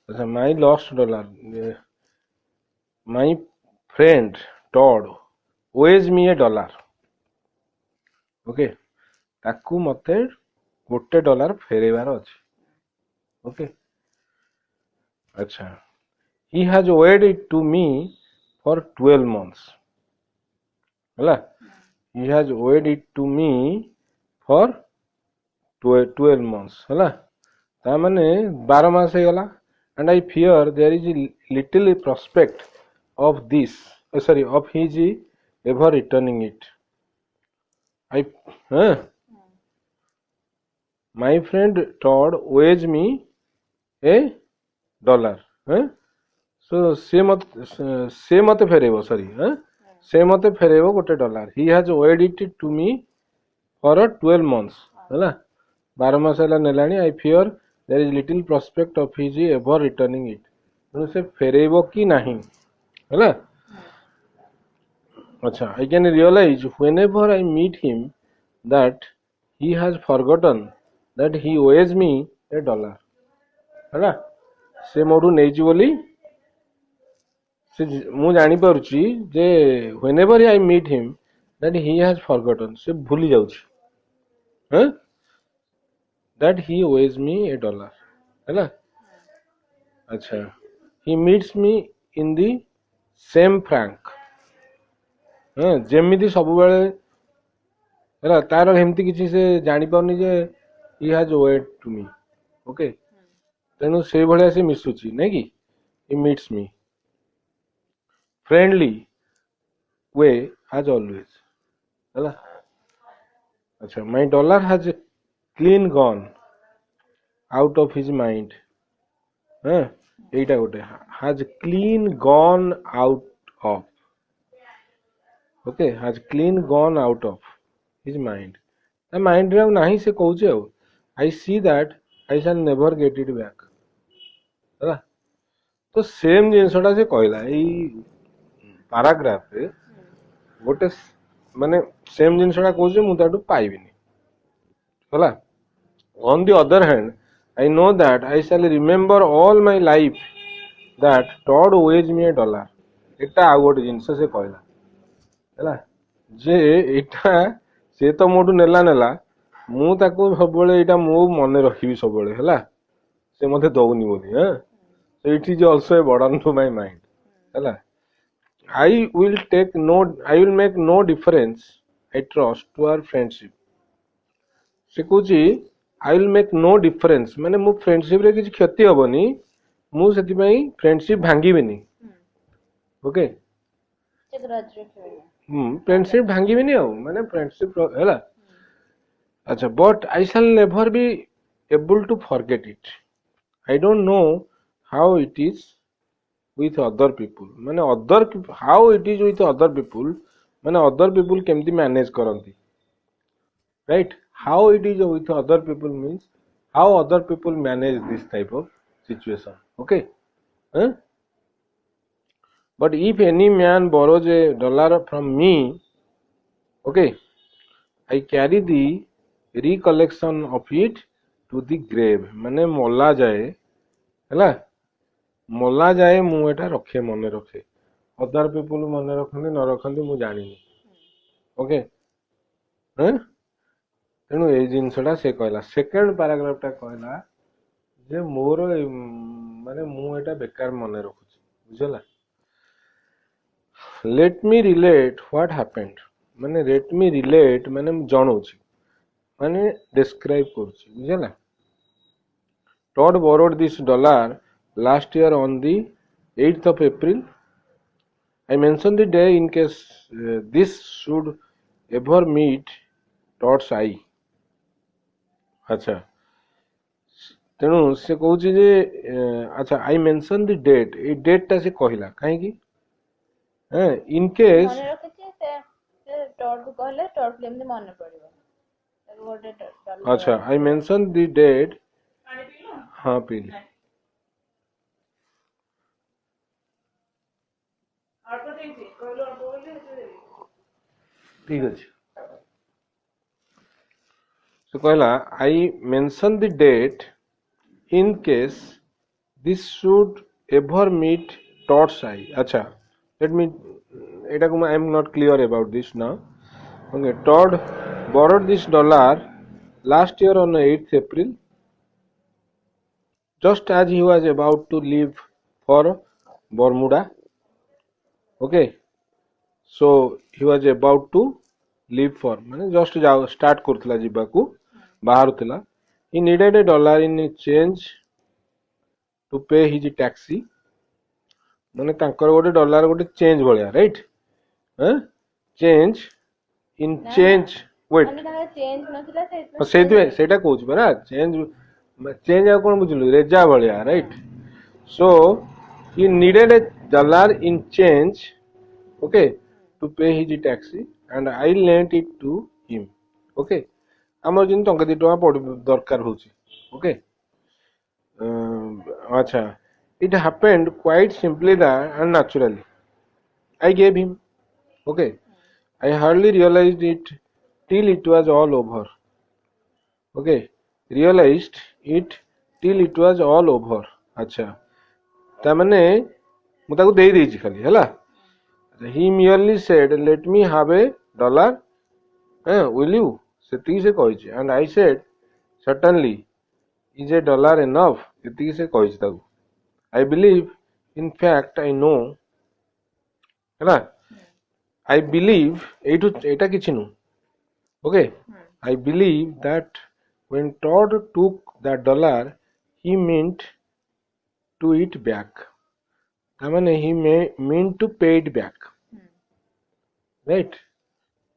अच्छा my lost dollar, my friend Todd owes me a dollar. Okay, ताकू मते गोटे डॉलर फेरेबार अछि। ओके, अच्छा he has owed it to me for 12 months ହେଲା, he has owed it to me for 12 months ହେଲା, ତା ମାନେ 12 ମାସ ହେଇଗଲା। and I fear there is little prospect of this, sorry, of his ever returning it. I my friend Todd owes me a dollar, so ସେ ମତେ ଫେରେଇବ, ସରି ସେ ମତେ ଫେରେଇବ ଗୋଟେ dollar. he has owed it to me for 12 months ହେଲା, 12 ମାସ ହେଲା ନେଲାଣି। I fear there is little prospect of his ever returning it, ତେଣୁ ସେ ଫେରେଇବ କି ନାହିଁ ହେଲା। अच्छा, I can realize whenever I meet him that he has forgotten that he owes me a dollar ହେଲା, ସେ ମୋଠୁ ନେଇଛି ବୋଲି ମୁଁ ଜାଣିପାରୁଛି ଯେ whenever I meet him that he has forgotten, ସେ ଭୁଲି ଯାଉଛି that he owes me a dollar ହେଲା। अच्छा, he meets me in the same frank, ଯେମିତି ସବୁବେଳେ ହେଲା, ତାର ଏମିତି କିଛି ସେ ଜାଣିପାରୁନି ଯେ he has owed to me। Okay, ତେଣୁ ସେଇଭଳିଆ ସେ ମିଶୁଛି ନାଇଁ କି, he meets me friendly way as always ହେଲା। अच्छा, my dollar has clean gone out of his mind, এইটা ଗୋଟେ has clean gone out of, okay, has clean gone out of his mind, ତା ମାଇଣ୍ଡ ରେ ଆଉ ନାହିଁ ସେ କହୁଛି ଆଉ I see that I shall never get it back ହେଲା। ତ ସେମ ଜିନିଷଟା ସେ କହିଲା ଏଇ ପାରାଗ୍ରାଫରେ, ଗୋଟେ ମାନେ ସେମ ଜିନିଷଟା କହୁଛି ମୁଁ ତାଠୁ ପାଇବିନି ହେଲା। on the other hand I know that I shall remember all my life that Todd owes me a dollar। ଏଟା ଆଉ ଗୋଟେ ଜିନିଷ ସେ କହିଲା ହେଲା, ଯେ ଏଇଟା ସେ ତ ମୋଠୁ ନେଲା, ମୁଁ ତାକୁ ସବୁବେଳେ ଏଇଟା ମୁଁ ମନେ ରଖିବି ସବୁବେଳେ ହେଲା, ସେ ମତେ ଦଉନି ବୋଲି। so it is also a burden to my mind ହେଲା। I will make no difference I trust to our friendship। ସେ କହୁଛି I will make no difference, ମାନେ ମୋ ଫ୍ରେଣ୍ଡସିପ ରେ କିଛି କ୍ଷତି ହବନି, ମୁଁ ସେଥିପାଇଁ ଫ୍ରେଣ୍ଡସିପ ଭାଙ୍ଗିବିନି। ଓକେ, ଫ୍ରେଣ୍ଡସିପ ଭାଙ୍ଗିବିନି ଆଉ, ମାନେ ଫ୍ରେଣ୍ଡସିପ ହେଲା। अच्छा, but I shall never be able to forget it। I don't know how it is with other people, माने how it is with other people, माने other people केमती manage करती, right? how it is with other people means how other people manage this type of situation, okay? but if any man borrows a dollar from me, okay, I carry the recollection of it to the grave, माने मला जाए ହେଲା, मला जाए ମୁଁ ଏଟା ରଖେ, ମନେ ରଖେ। ଅଦର ପିପୁଲ ମନେ ରଖନ୍ତି ନ ରଖନ୍ତି ମୁଁ ଜାଣିନି। ଓକେ, ତେଣୁ ଏଇ ଜିନିଷଟା ସେ କହିଲା। ସେକେଣ୍ଡ ପାରାଗ୍ରାଫଟା କହିଲା ଯେ ମୋର ମାନେ ମୁଁ ଏଟା ବେକାର ମନେ ରଖୁଛି, ବୁଝିଲା। ଲେଟ୍ ମି ରିଲେଟ୍ ହ୍ୱାଟ ହ୍ୟାପେଣ୍ଡ, ମାନେ ଲେଟ୍ ମି ରିଲେଟ୍ ମାନେ ମୁଁ ଜଣଉଛି, ମାନେ ଡେସ୍କ୍ରାଇବ କରୁଛି, ବୁଝିଲା। Todd borrowed this dollar last year on the 8th of April। I mentioned the day in case this should ever meet Todd's eye। अच्छा, ତେଣୁ ସେ କହୁଛି ଯେ ଆଚ୍ଛା I mentioned the date, ଏଇ ଡେଟଟା ସେ କହିଲା କାହିଁକି, in case अच्छा I mentioned the date, हाँ पीली ठीक ଅଛି। ସେ କହିଲା I mentioned the date in case this should ever meet Todd's eye. Acha, let me. I am not clear about this now. Okay, Todd borrowed this dollar last year on 8th April, just as he was about to leave for Bermuda. Okay, so he was about to leave for ମାନେ just start କରୁଥିଲା ଯିବାକୁ ବାହାରୁଥିଲା. He needed a dollar in change to pay his taxi. ମାନେ ତାଙ୍କର ଗୋଟେ dollar ଗୋଟେ change ଭଳିଆ right change in change wait ସେଇଥିପାଇଁ ସେଇଟା କହୁଛି ପରା ଚେଞ୍ଜ ଚେଞ୍ଜ ଆଉ କଣ ବୁଝିଲୁ ରେଜା ଭଳିଆ right so he needed a dollar in change okay to pay his taxi and I lent it to him okay ଆମର ଯେମିତି ଟଙ୍କା 2 ଟଙ୍କା ଦରକାର ହଉଛି ଓକେ ଆଚ୍ଛା it happened quite simply and naturally. I gave him. Okay. I hardly realized it till it was all over. Okay. Realized it till it was all over. अच्छा ता माने मु ताको देई देइछि खाली हैला he merely said let me have a dollar will you सेती से कहिछि and I said certainly is a dollar enough सेती से कहिछि ताको I believe, in fact, I know, है ना? I believe, एटा किछि नु, okay? I believe that when Todd took that dollar, he meant to it back. तामाने he meant to pay it back, right?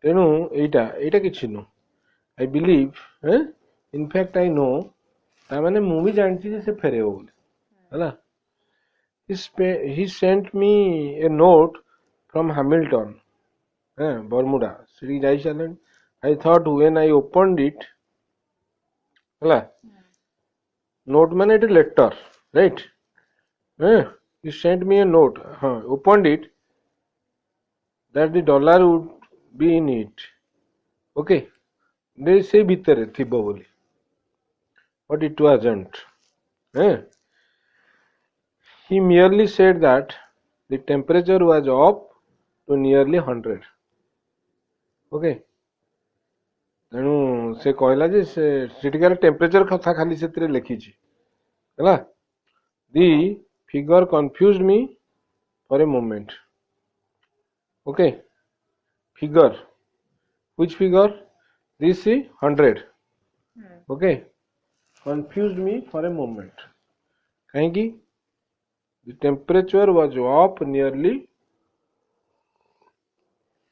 तेनु एटा किछि नु. I believe, in fact, I know, तामाने मु भी जानछि जे से फेरेबो बोली, हैला? He sent me a note from Hamilton, Bermuda. I thought when I opened it, note means it is letter, right? He sent me a note, opened it, that the dollar would be in it. Okay, they say bhitere thibo boli, but it wasn't. He merely said that the temperature was up to nearly 100. Okay. ତେଣୁ ସେ କହିଲା ଯେ ସେଠିକାର temperature କଥା ଖାଲି ସେଥିରେ ଲେଖିଛି ହେଲା the figure confused me for a moment. Okay. Figure. Which figure? This is 100. Okay. Confused me for a moment. କାହିଁକି? The temperature was up nearly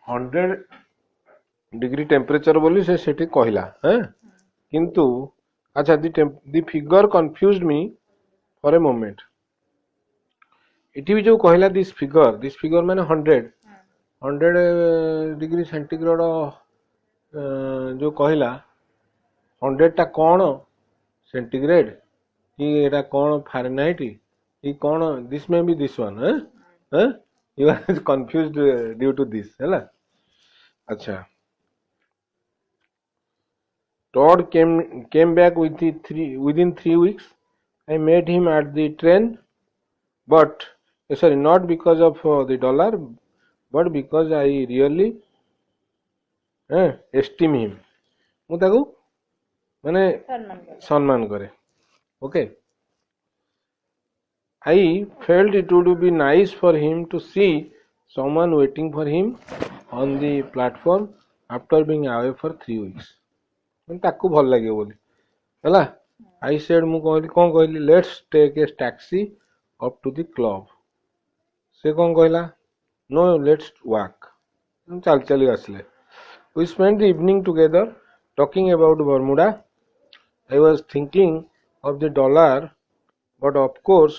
100 degree temperature बोली से सेठी कहला किंतु अच्छा the figure confused me for a moment इटी भी जो कहला this figure माने 100 डिग्री सेंटीग्रेड जो कहला 100 टा कौन सेंटीग्रेड कि एटा कौन फारेनहाइट कि कौन this may be this one you are confused due to this है ना अच्छा Todd came back within 3 weeks. I met him at the train, but sorry, not because of the dollar, but because I really esteem him. ମୁଁ ତାକୁ ମାନେ ସମ୍ମାନ କରେ. Okay. I felt it would be nice for him to see someone waiting for him on the platform after being away for 3 weeks. ताकू भल लगे बोली हैला आई सेड मु कहली कोन कहली let's take a taxi up to the club से कोन कहला नो लेट्स वॉक चल चली आसले we spend the evening together talking about Bermuda I was thinking of the dollar but of course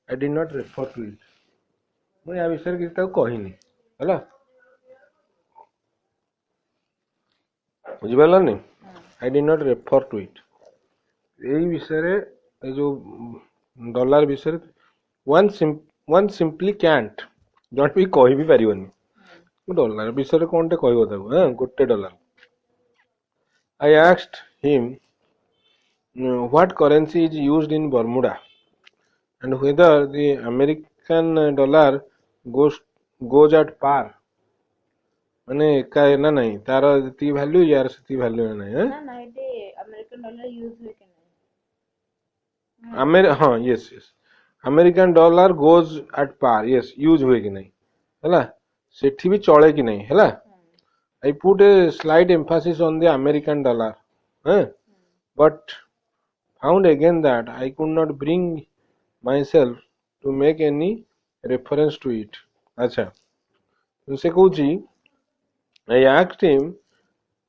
I did not refer to it मु या विषय किसी ताको कहिनी हैला बुझि पालनी I did not refer to it. यही विषय जो डॉलर विषय one simply can't जॉट भी कहि भी परिबनी डॉलर विषय कोन टे कहबो ताको गोटे dollar I asked him what currency is used in Bermuda and whether the American dollar goes at par ମାନେ ଏକା ନା ନାହିଁ ତାର ଯେତିକି ଭ୍ୟାଲୁ ୟାର ସେତିକି ଭ୍ୟାଲୁ ନା ନାହିଁ ନା ନା ଏଠି ଆମେରିକାନ ଡଲାର ୟୁଜ ହୁଏ କି ନାହିଁ ହଁ yes yes American dollar goes at par yes use हुए कि नहीं ହେଲା ସେଠି ବି ଚଳେ କି ନାହିଁ ହେଲା I put a slight emphasis on the American dollar but found again that I could not bring myself to make any reference to it अच्छा ସେ କହୁଛି I asked him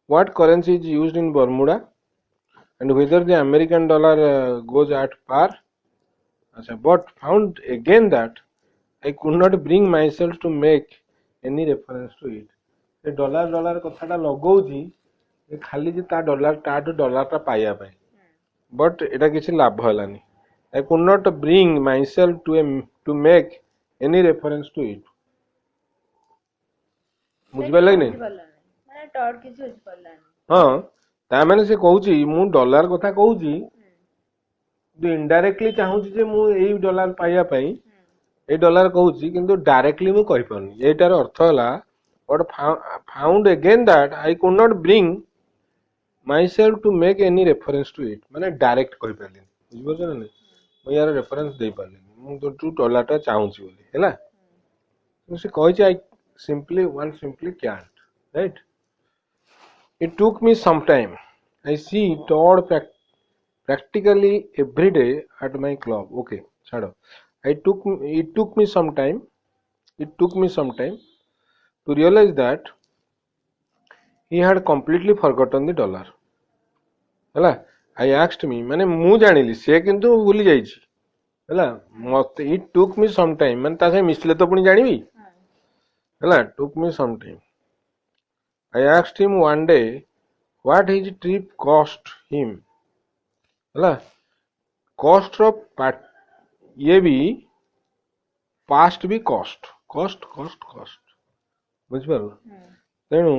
what currency is used in Bermuda and whether the American dollar goes at par but found again that I could not bring myself to make any reference to it ସେ dollar କଥାଟା ଲଗଉଛି ଖାଲି ଯେ ତା ତାଠୁ ଡଲାରଟା ପାଇବା ପାଇଁ but ଏଇଟା କିଛି ଲାଭ ହେଲାନି I could not bring myself to make any reference to it ବୁଝିପାରିଲ କି ନାହିଁ ମାନେ ଟର୍ଡ କିଛି ବୁଝିପାରିଲାନି ହଁ ତା ମାନେ ସେ କହୁଛି ମୁଁ ଡଲାର କଥା କହୁଛି ଇନଡାଇରେକ୍ଟଲି ଚାହୁଁଛି ଯେ ମୁଁ ଏଇ ଡଲାର ପାଇବା ପାଇଁ ଏଇ ଡଲାର କହୁଛି କିନ୍ତୁ ଡାଇରେକ୍ଟଲି ମୁଁ କହିପାରୁନି ଏଇଟାର ଅର୍ଥ ହେଲା but found again that I could not bring myself to make any reference to it ମାନେ ଡାଇରେକ୍ଟ କହିପାରିଲିନି ବୁଝିପାରୁଛ ନା ନାଇଁ ମୁଁ ୟାର ରେଫରେନ୍ସ ଦେଇପାରିଲିନି ମୁଁ ତୁ ଡଲାରଟା ଚାହୁଁଛି ବୋଲି ହେଲା ସେ କହିଛି I simply can't right it took me some time I see Todd practically every day at my club okay chhado it took me some time to realize that he had completely forgotten the dollar ହେଲା I asked me ମାନେ ମୁଁ ଜାଣିଲି ସେ କିନ୍ତୁ ଭୁଲି ଯାଇଛି ହେଲା ମତେ it took me some time ମାନେ ତା ସାଙ୍ଗେ ମିଶିଲେ ତ ପୁଣି ଜାଣିବି ହେଲା took me some time I asked him one day what his trip cost him ହେଲା cost ର ये भी past भी cost ବୁଝିପାରିଲ ତେଣୁ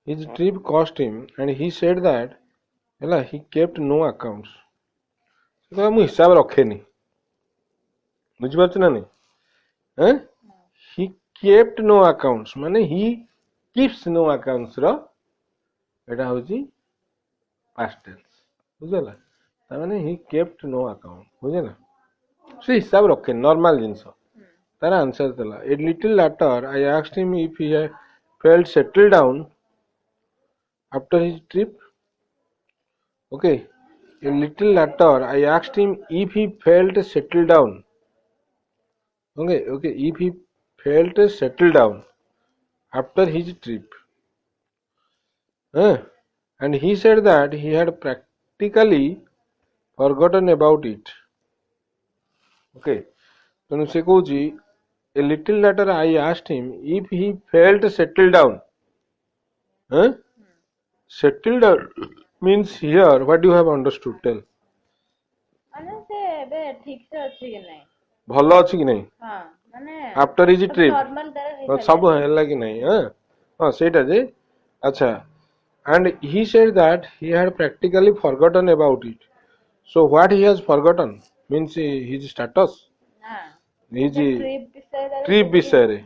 his trip cost him and he said that ହେଲା he kept no accounts ସେ କହିଲା ମୁଁ ହିସାବ ରଖେନି ବୁଝିପାରୁଛ ନା ନାଇଁ he kept no accounts ମାନେ he keeps no accounts ର ଏଟା ହଉଛି past tense ବୁଝିଲା ତା ମାନେ he kept no account ବୁଝିଲା ସେ ହିସାବ ରଖେନି ନର୍ମାଲ ଜିନିଷ ତାର ଆନ୍ସର ଥିଲା a little later I asked him if he had felt settled down after his trip okay a little later I asked him if he felt settled down okay if he felt settled down after his trip and he said that he had practically forgotten about it okay ତେଣୁ ସେ କହୁଛି a little later I asked him if he felt settled down settled down means here what you have understood tell ମାନେ ସେ ଏବେ ଠିକ ସେ ଅଛି କି ନାହିଁ ଭଲ ଅଛି କି ନାହିଁ ହଁ ମାନେ after his trip ନର୍ମାଲ ତାର ସବୁ ହେଲା କି ନାହିଁ ହଁ ସେଇଟା ଯେ ଆଚ୍ଛା and he said that he had practically forgotten about it so what he has forgotten means his status his trip ବିଷୟରେ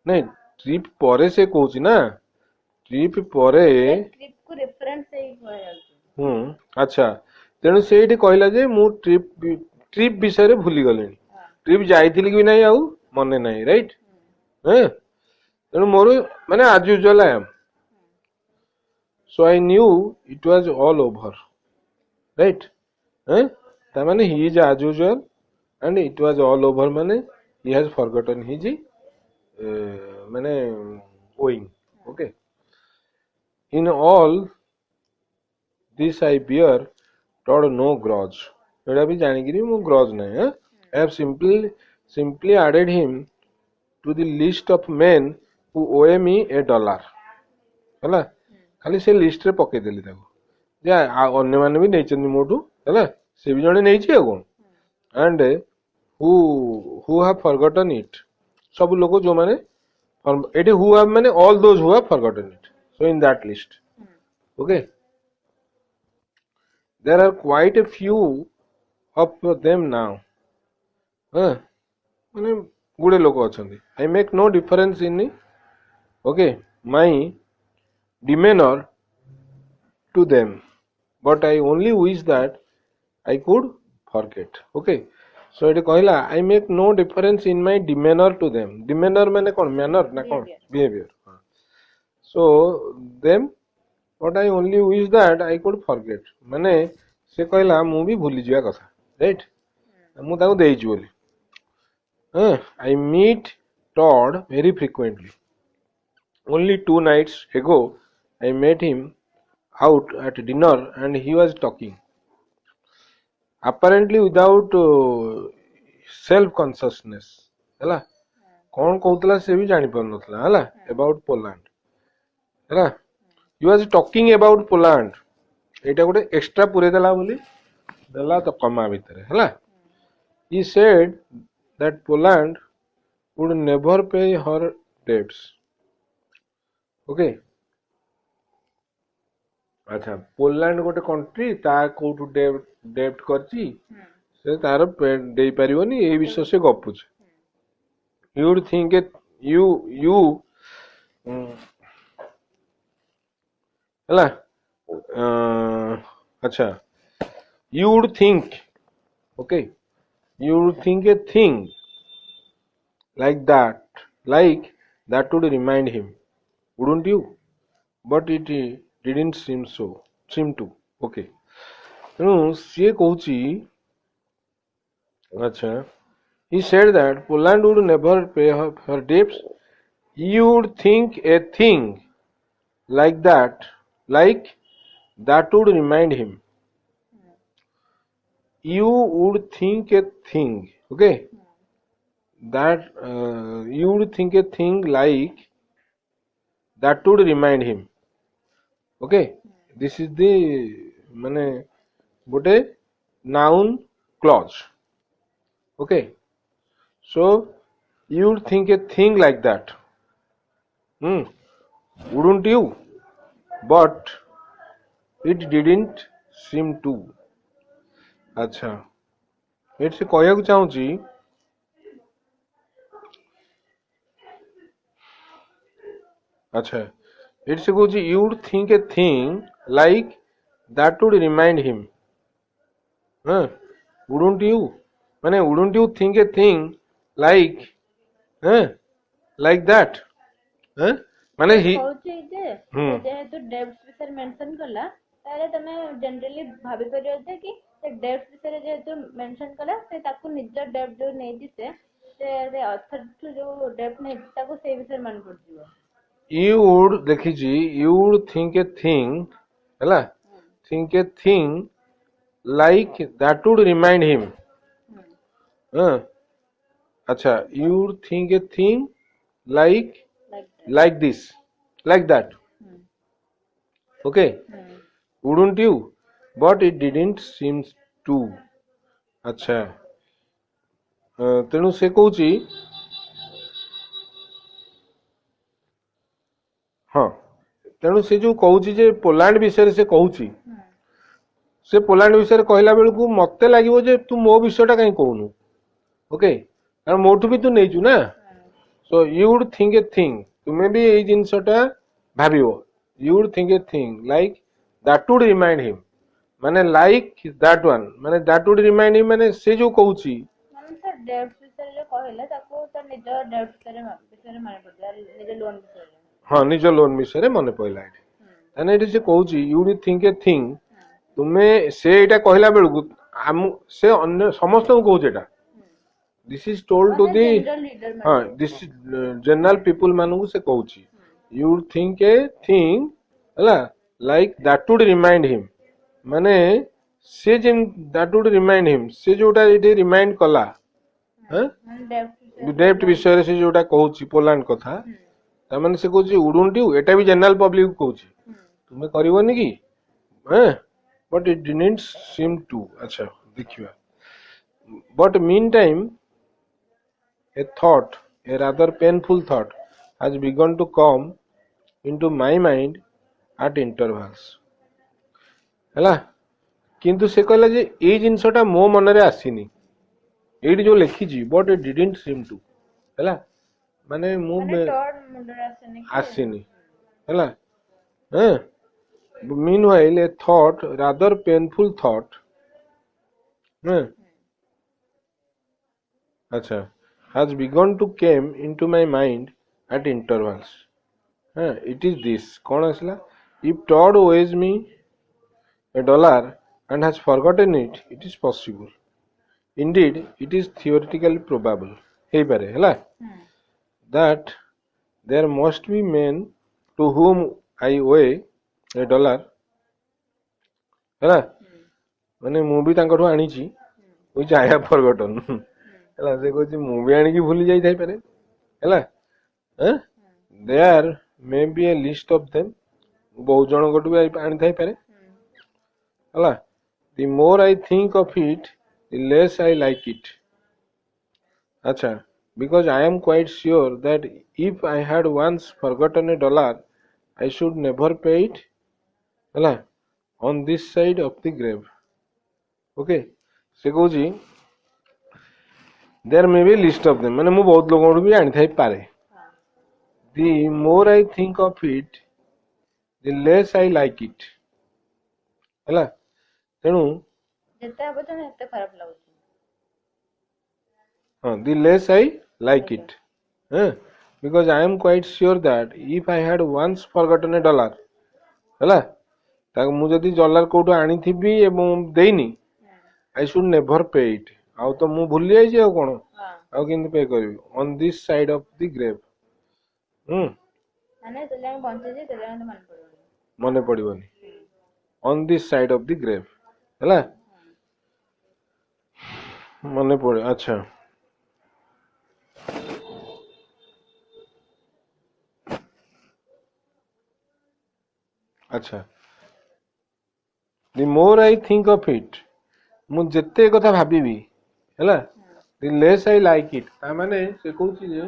ନାଇଁ ଟ୍ରିପ ପରେ ସେ କହୁଛି ନା ଟ୍ରିପ ପରେ ଟ୍ରିପ କୁ ରେଫରେନ୍ସ ହେଇ କୁହାଯାଉଛି ଆଚ୍ଛା ତେଣୁ ସେ ଏଠି କହିଲା ଯେ ମୁଁ ଟ୍ରିପ ବିଷୟରେ ଭୁଲି ଗଲିଣି ଟ୍ରିପ ଯାଇଥିଲି କି ନାହିଁ ଆଉ ମନେ ନାହିଁ ରାଇଟ ତେଣୁ ମୋର ମାନେ as usual I am so I knew it was all over right ତା ମାନେ he is as usual and it was all over ମାନେ he has forgotten his ମାନେ owing okay in all this I bear Todd no grudge ଏଟା ବି ଜାଣିକିରି ମୁଁ grudge ନାହିଁ I have simply added him to the list of men who owe me $1 ହେଲା ଖାଲି ସେ list ରେ ପକେଇଦେଲି ତାକୁ ଯେ ଅନ୍ୟମାନେ ବି ନେଇଛନ୍ତି ମୋଠୁ ହେଲା ସେ ବି ଜଣେ ନେଇଛି ଆଉ କଣ and who have forgotten it ସବୁ ଲୋକ ଯୋଉମାନେ ଏଠି who have ମାନେ all those who have forgotten it so in that list okay there are quite a few of them now हाँ माने गुड़े लोक अच्छा I make no difference in okay my demeanour to them, but I only wish that I could forget. Okay. So it कहला I make no difference in my demeanor to them. Demeanor माने कौन manner ना कौन behaviour. behavior. So them, but I only wish that I could forget. माने से कहला मु भी भूली जिया कथा, right? मु ताको देइछि बोली. I meet Todd very frequently. Only 2 nights ago, I met him out at dinner and he was talking apparently without self consciousness ହେଲା कौन कहूतला से भी जानी पार नथला ହେଲା about Poland ହେଲା he was talking about Poland एटा गोटे एक्स्ट्रा पुरे देला बोली देला तो कमा भितरे ହେଲା he said that Poland would never pay her debts okay अच्छा पोलैंड गोटे कंट्री ता कोठु डेब्ट करची से तार दे परिवनी ए विषय से गपुछ you would think you you हला अच्छा you would think okay you would think a thing like that would remind him wouldn't you but it didn't seem to okay ତେଣୁ ସିଏ କହୁଛି ଆଚ୍ଛା he said that Poland would never pay her debts you would think a thing like that would remind him you would think a thing okay that you would think a thing like that would remind him okay this is the mane gote noun clause okay so you would think a thing like that wouldn't you but it didn't seem to अच्छा eight से कहया को चाहूची अच्छा eight से कहूची you would think a thing like that would remind him wouldn't you माने wouldn't you think a thing like like that माने he कहूची जे जेहेतु debts विषय mention कला ताले तमे जनरली भाबी परियो जे कि से डेब्ट्स विषय जेहेतु मेंशन कला से ताकू निज डेब्ट जो नै दिसे से अथर जो डेब्ट नै ताकू से विषय मन पड़ जिवो you would देखी जी you would think a thing हैला think a thing like that would remind him अच्छा you would think a thing like this like that okay wouldn't you but it didn't seem to अच्छा तेणु से कहूची हाँ तेणु से जो कहूची जे पोलैंड विषय से कहूची से पोलैंड विषय कहला बेलू मत लगे जे तू मो विषयटा कहीं कहूनु ओके कारण मोठू भी तू नहीं ना so you would think a thing तुम्हें भी यही जिनसटा भाविबो you would think a thing like that would remind him माने लाइक दैट वन माने दैट वुड रिमाइंड हिम माने से जो कहूची माने सर डेब्ट विषय जो कहले ताको त निज डेब्ट विषय माने पड़ला निज लोन विषय हाँ निज लोन विषय मन पड़ला ताने एठी से कहूची you would think a thing तुम्हें से एटा कहला बेलू से अन्य समस्त को कहूचे एटा this is told to the हाँ दिस जनरल पीपल मानू से कहूची you would think a thing हला like that would remind him माने से जिन दैट वुड रिमाइंड हिम से जोटा एठी रिमाइंड कला डेब्ट विषय से जोटा कहूची पोलैंड कथा ता माने से कहूची वुडंट यू एटा भी जनरल पब्लिक को कहूची तुम्हें करबोनी की but it didn't seem to अच्छा देखिबा but meantime a thought, a rather painful thought, has begun to come into my mind at intervals. ହେଲା କିନ୍ତୁ ସେ କହିଲା ଯେ ଏଇ ଜିନିଷଟା ମୋ ମନରେ ଆସିନି एटी जो लिखी but it didn't seem to हैला माने मु ମାନେ ଟର୍ଡ ମୁଣ୍ଡରେ ଆସେନି କି आसीनी हैला meanwhile a thought rather painful thought अच्छा has begun to came into my mind at intervals it is this कौन आसला if Todd owes me $1 and has forgotten it it is possible indeed it is theoretically probable hey pare hela that there must be men to whom I owe $1 ହେଲା ମାନେ ମୁଁ ବି ତାଙ୍କଠୁ ଆଣିଛି which I have forgotten ହେଲା ସେ କହୁଛି ମୁଁ ବି ଆଣିକି ଭୁଲି ଯାଇଥାଇ ପାରେ ହେଲା there may be a list of them ବହୁତ ଜଣଙ୍କଠୁ ବି ଆଣିଥାଇ ପାରେ ହେଲା the more I think of it the less I like it acha because I am quite sure that if I had once forgotten $1 I should never pay it ହେଲା on this side of the grave okay से कହୁची there may be a list of them माने मु बहुत लोगों भी आनी Thai पारे the more I think of it the less I like it ହେଲା तेणु ଯେତେ ହବ ତମେ ଏତେ ଖରାପ ଲାଗୁଛି हाँ the less I like it because I am quite sure that if I had once forgotten $1 ହେଲା ताको मु जदी डॉलर कोठो आनी थिबी एवं देइनी I should never pay it आउ तो मु भूली जाई जे कोन आउ किंतु पे करबी on this side of the grave ମାନେ ଯେତେବେଳେ ଆମେ ବଞ୍ଚିଛେ ସେତେବେଳେ ଆମେ ମନେ ପଡିବନି on this side of the grave ହେଲା ମନେ ପଡେ अच्छा अच्छा the more I think of it मु जेते कथा भाबिबी हैला the less I like it ता माने से कहूची जे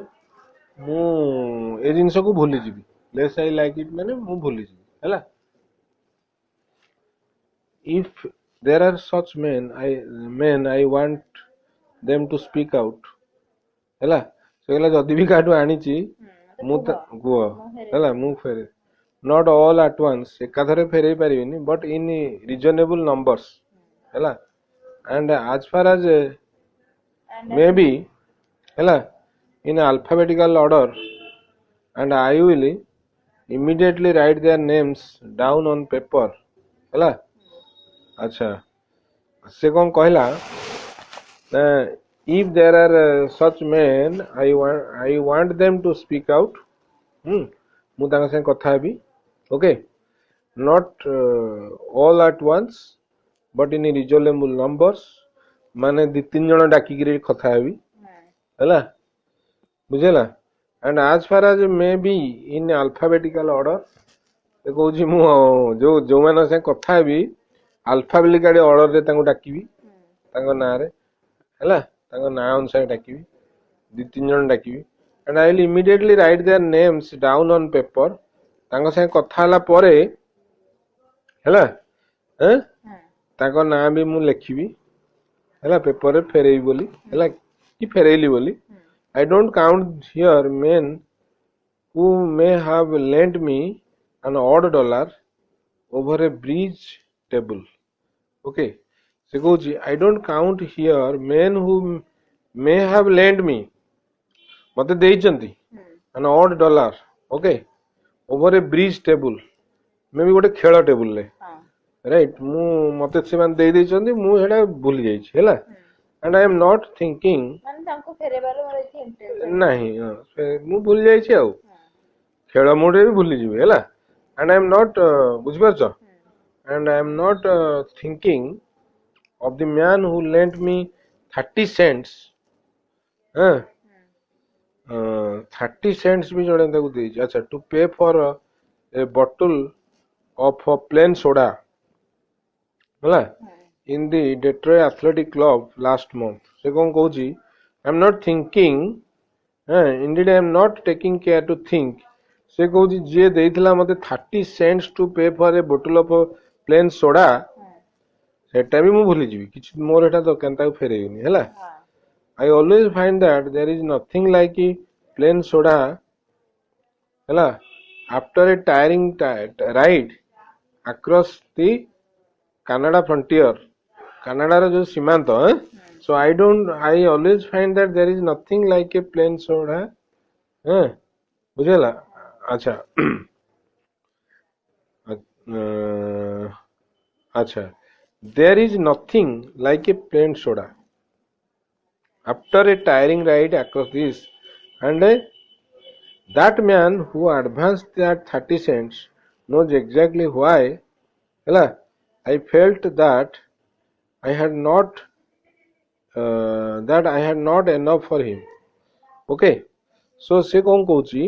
मु ए जिंस को भूली GB less I like it माने मु भूली जीबी हैला if there are such men I want them to speak out हैला से कहला जदी भी काटू आनी ची मु गुओ हैला मु फेरे not all at once एकाधरे फेरे पारिबिनी but in reasonable numbers हैला and as far as maybe हैला in alphabetical order and I will immediately write their names down on paper हैला अच्छा से कौन कहला if there are such men I want them to speak out मु तांग से कथा heavy okay not all at once but in reasonable numbers माने दी तीन जण डाकी गिरी कथा हेबी हैला बुझेला and as far as may be in alphabetical order से कहूची मु जो जो मान से कथा हेबी alphabetical order रे तांको डाकीबी तांको ना रे हैला तांको ना अनुसार डाकीबी दी तीन जण डाकीबी and I will immediately write their names down on paper तांको से कथा हला परे हैला तांको ना भी मु लिखिबी हैला पेपर रे फेरेई बोली हैला कि फेरेइली बोली I don't count here men who may have lent me an odd $1 over a bridge table okay से कहूची I don't count here men who may have lent me मते देइचंती an odd $1 okay over a bridge table मे भी गोटे खेल table ले right मु मते से मान देइ देइचंती मु हेडा भूली जाई छी हैला and I am not thinking ମାନେ ତାଙ୍କୁ ଫେରେଇବାରେ ମୋର ଏତେ ଇଣ୍ଟରେଷ୍ଟ नहीं मु भूली जाई छी आउ खेल मोडे भी भूली जीबे हैला and I am not बुझ परछ and I am not thinking of the man who lent me 30 cents 30 cents भी जड़े ताकू देई छी अच्छा to pay for a bottle of plain soda हैला in the Detroit Athletic Club last month से कौन कहूची I am not thinking indeed I am not taking care to think से कहूची जे देइथिला मते 30 cents to pay for a bottle of plain soda सेटा भी मु भूली GB किछ मोर एटा तो केनता फेरेइनी हैला I always find that there is nothing like a plain soda ହେଲା after a tiring ride across the Canada frontier କାନାଡାର ଯୋଉ ସୀମାନ୍ତ so I always find that there is nothing like a plain soda ବୁଝିହେଲା ଆଚ୍ଛା ଆଚ୍ଛା there is nothing like a plain soda after a tiring ride across this and that man who advanced that 30 cents knows exactly why ହେଲା I felt that I had not enough for him okay so ସେ କଣ କହୁଛି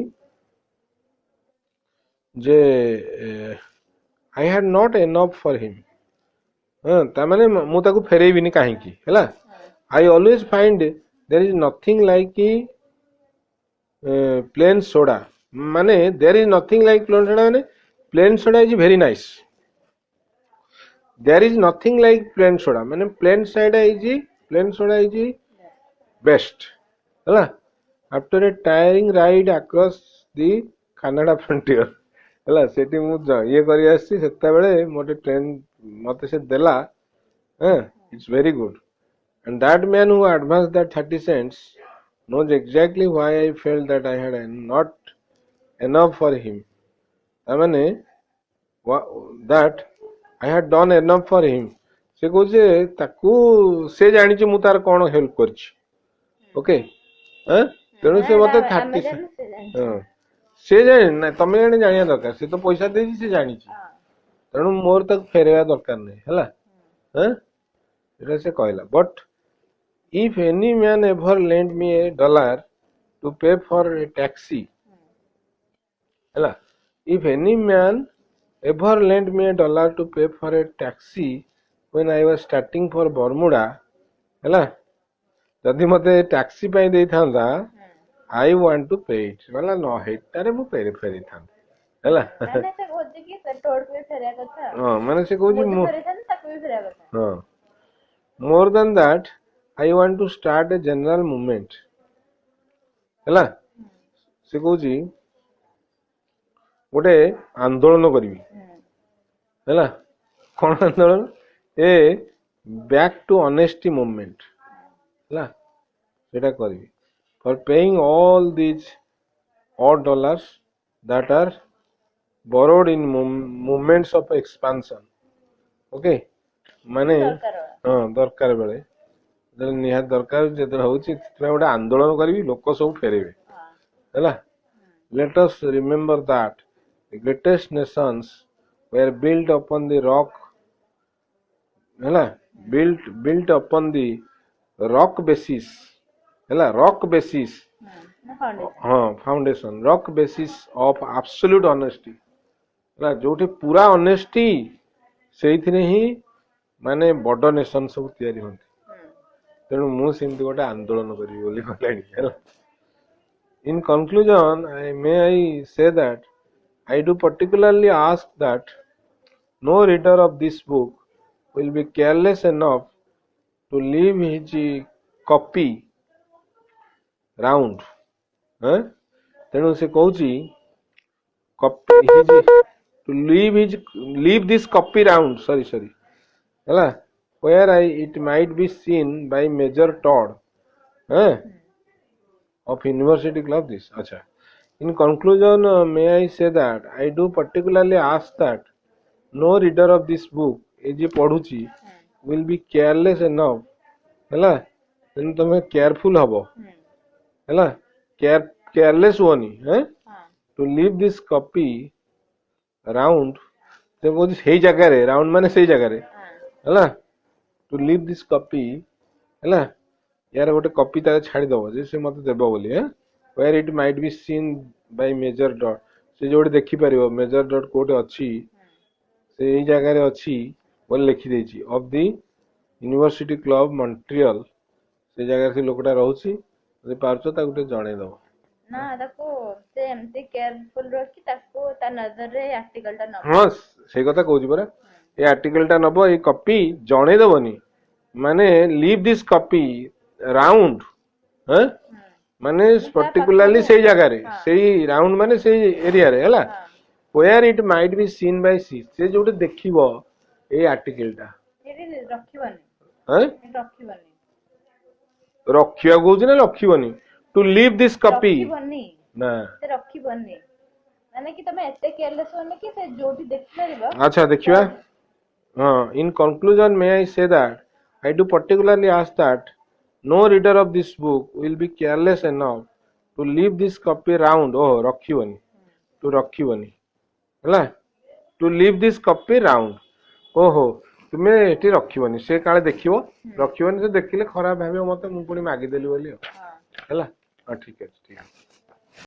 ଯେ I had not enough for him ତାମାନେ ମୁଁ ତାକୁ ଫେରେଇବିନି କାହିଁକି ହେଲା I always find there is nothing like plain soda ମାନେ there is nothing like plain soda ମାନେ plain soda is very nice there is nothing like plain soda ମାନେ plain soda is best ହେଲା after a tiring ride across the Canada frontier ହେଲା ସେଠି ମୁଁ ଇଏ କରି ଆସିଛି ସେତେବେଳେ ଗୋଟେ ଟ୍ରେନ୍ ମତେ ସେ ଦେଲା it's very good and that man who advanced that 30 cents knows exactly why I felt that I had not enough for him ତାମାନେ that I had done enough for him ସେ କହୁଛି ତାକୁ ସେ ଜାଣିଛି ମୁଁ ତାର କଣ ହେଲ୍ପ କରିଛି ଓକେ ତେଣୁ ସେ ମତେ 30 ସେ ଜାଣି ନା ତମେ ଜାଣି ଜାଣିବା ଦରକାର ସେ ତ ପଇସା ଦେଇଛି ସେ ଜାଣିଛି ତେଣୁ ମୋର ତାକୁ ଫେରେଇବା ଦରକାର ନାହିଁ ହେଲା ଏଟା ସେ କହିଲା but if any man ever lent me $1 to pay for a taxi ହେଲା if any man ever lent me $1 to pay for a taxi when I was starting for Bermuda ହେଲା ଯଦି ମତେ ଟ୍ୟାକ୍ସି ପାଇଁ ଦେଇଥାନ୍ତା I want to pay it ବୋଲା ନ ହେଇଟାରେ ମୁଁ ଫେରିଥାନ୍ତି ହେଲା ମାନେ ସେ କହୁଛି ହଁ more than that I want to start a general movement ହେଲା ସେ କହୁଛି ଗୋଟେ ଆନ୍ଦୋଳନ କରିବି ହେଲା କଣ ଆନ୍ଦୋଳନ back to honesty movement ହେଲା ସେଟା କରିବି for paying all these odd dollars that are borrowed in movements of expansion okay ମାନେ ଦରକାର ବେଳେ ନିହାତି ଦରକାର ଯେତେବେଳେ ହଉଛି ସେଥିପାଇଁ ଗୋଟେ ଆନ୍ଦୋଳନ କରିବି ଲୋକ ସବୁ ଫେରେଇବେ ହେଲା let us remember that the greatest nations were built upon the rock ହେଲା built upon the rock basis ହେଲା rock basis foundation rock basis of absolute honesty ହେଲା ଯୋଉଠି ପୁରା honesty ସେଇଥିରେ ହିଁ ମାନେ ବଡ ନେସନ ସବୁ ତିଆରି ହୁଅନ୍ତି ତେଣୁ ମୁଁ ସେମିତି ଗୋଟେ ଆନ୍ଦୋଳନ କରିବି ବୋଲି କହିଲାଣି ହେଲା in conclusion may I say that I do particularly ask that no reader of this book will be careless enough to leave his copy round ତେଣୁ ସେ କହୁଛି to leave this copy round sorry ହେଲା where it might be seen by Major Todd of University Club this acha in conclusion may I say that I do particularly ask that no reader of this book je ପଢୁଛି will be careless enough ହେଲା ତେଣୁ ତମେ careful ହବ ହେଲା careless ହୁଅନି to leave this copy round ସେ କହୁଛି ସେଇ ଜାଗାରେ ରାଉଣ୍ଡ ମାନେ ସେଇ ଜାଗାରେ ହେଲା to leave this copy ହେଲା ୟାର ଗୋଟେ କପି ତାର ଛାଡିଦବ ଯେ ସେ ମତେ ଦେବ ବୋଲି where it might be seen by Major Dot ସେ ଯୋଉଠି ଦେଖିପାରିବ Major Dot କୋଉଠି ଅଛି ସେ ଏଇ ଜାଗାରେ ଅଛି ବୋଲି ଲେଖିଦେଇଛି of the University Club Montreal ସେ ଜାଗାରେ ସେ ଲୋକଟା ରହୁଛି ଯଦି ପାରୁଛ ତାକୁ ଟିକେ ଜଣେଇଦବ ନା ତାକୁ ସେ ଏମିତି କେୟାରଫୁଲ ରଖି ତାକୁ ତା ନଜରରେ ଆର୍ଟିକଲ ଟା ନବ ହଁ ସେଇ କଥା କହୁଛି ପରା এই ଆର୍ଟିକଲଟା ନବ ଏଇ କପି ଜଣେଇଦବନି ମାନେ leave this copy round हाँ माने पर्टिकुलरली से जगह रे हाँ। सेही राउंड माने से एरिया रे हला हाँ where it might be seen by सी से जोटे देखिबो ए आर्टिकल टा ଏଠି ରଖିବନି हाँ ଏଠି ରଖିବନି रखिया कहूँ ना रखिबनी टू लीव दिस कॉपी ରଖିବନି ना ସେ ରଖିବନି ମାନେ କି ତମେ ଏତେ କେୟାରଲେସ୍ ହୁଅନି କି ସେ ଯୋଉଠି ଦେଖିପାରିବ अच्छा देखिबा हाँ in conclusion may I say that I do particularly ask that no reader of this book will be careless enough to leave this copy round oh रखिबनी to रखिबनी ହେଲା to leave this copy round ओहो तुमे eighty रखिबनी से काले देखिबो रखिबनी से देखिले खराब भाबियो मते मु पुनी मागी देली बोली ହଁ ହେଲା हाँ ठीक है